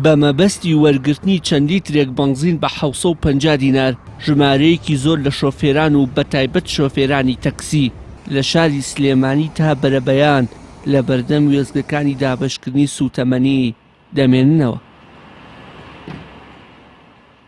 بە مەبەستی وەرگرتنی چەند لیترێک بنزین بە 750 دینار ژمارەیەکی زۆر لە شۆفێران و بەتایبەت شۆفێرانی تەکسی لە شاری سلێمانی تا بەرەبەیان لە بەردەم وێستگەکانی دابەشکردنی سوتەمەنی دەمێننەوە.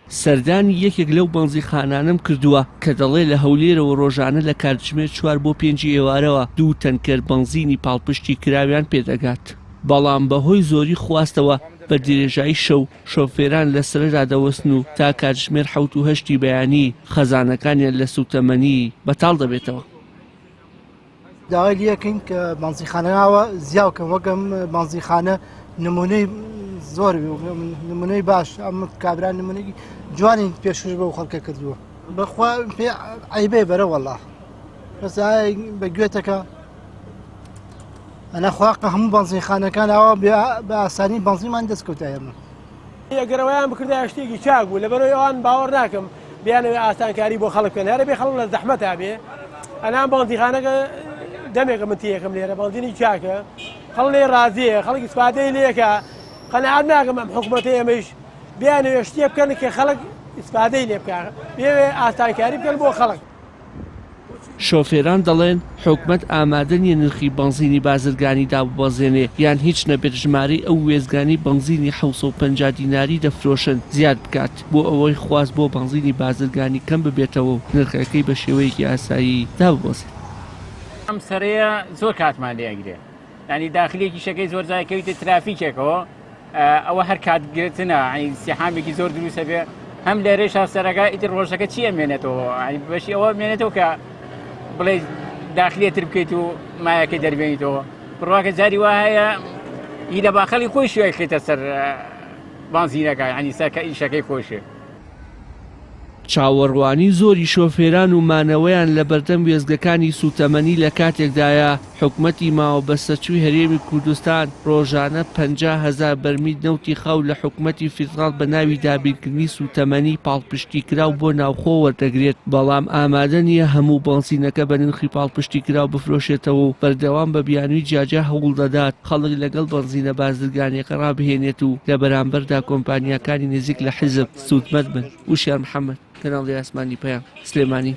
سەردانی یەکێک لەو بەنزیخانانم کردووە کە دەڵێ لە هەولێرەوە ڕۆژانە لە کاتژمێر 4 بۆ 5 ئێوارەوە 2 تەنکەر بنزینی پاڵپشتی کراویان پێدەگات. بەڵام بەهۆی زۆری خواستەوە بە درێژایی شەو شۆفێران لە سرەدا دەوەستن و تا کاتژمێر 7 و 8 بەیانی خەزانەکانیان لە سوتەمەنی بەتاڵ دەبێتەوە. داوای لەکەین کە بەنزیخانەوە زیاوکەم وەکەم بەنزیخانە نمونەی زۆر نمونەی باش ئەم کابران نمونەی جوانی پێشکەش بە خەڵکە کردووە بەخوا پێ عیبێ بەرە وەڵڵا بە گوێتەکە ئەنە خواقە هەموو بەنزیخانەکان ئەوە بە ئاسانی بەنزیمان دەستکەوتە ئێمە ئەگەرەوەیان بکردە شتێکی چاک بوو لەبەرەوەی ئەوان باوەڕ ناکەم بیانەوەی ئاسانکاری بۆ خەڵک بکەن هەرە بێ خەڵک لە زەحمەتا بێ ئەنام بەنزیخانەکە دەمێکە من تێیەکەم لێرە بەنزینی چاکە خەڵک لێ ڕازیە خەڵک ئیسپادەی لێکە قەنەعات ناکەم ئەم حکوومەتە ئێمەش بیانەوێ شتێ بکەن کە خەڵک ئیسپادەی لێ بکە بێوێ ئاسانکاری بکەن بۆ خەڵک. شۆفێران دەڵێن حکومەت ئامادە نیە نرخی بنزینی بازرگانی داببەزێنێ یان هیچ نەبێت ژمارەی ئەو وێزگانی بنزینی 750 دیناری دەفرۆشن زیاد بکات بۆ ئەوەی خواست بۆ بنزینی بازرگانی کەم ببێتەوە و نرخەکەی بە شێوەیەکی ئاسایی داببەزێت. ئەم سەرەیە زۆر کاتمان لێگرێت ینی داخلێکی شەکەی زۆر جایکەویتە ترافیکێکەوە ئەوە هەر کاتگرتنە سیحامێکی زۆر دروستە بێ هەم لێرەی شاسەرەکە ئیتر ڕۆژەکە چی ئەمێنێتەوە بەشی ئەوە مێنێتەوە کە بڵێ داخلێتر بکەیت و مایەکە دەربێنیتەوە بڕواکە جاری وایە هی لە باخەڵی خۆی شوێ خێتە سەر بنزینەکە ینی سەرکە ئیشەکەی خۆشێ. چاوەڕوانی زۆری شۆفێران و مانەوەیان لە بەردەم وێزگەکانی سوتەمەنی لە کاتێکدایە حکومەتی ماوە بەسەرچووی هەرێمی کوردستان ڕۆژانە 50,000 بەرمیل نەوتی خاو لە حکومەتی فیدڕاڵ بە ناوی دابینکردنی سوتەمەنی پاڵپشتی کراو بۆ ناوخۆ وەردەگرێت بەڵام ئامادە نیە هەموو بنزینەکە بە نرخی پاڵپشتی کراو بفرۆشێتەوە و بەردەوام بە بیانووی جاجا هەوڵ دەدات خەڵک لەگەڵ بنزینە بازرگانیەکە ڕابهێنێت و لە بەرامبەردا کۆمپانیاکانی نزیک لە حیزب سوودمەند بن. وشیار محەممەد، کەناڵی ئاسمانی پەیام، سلێمانی.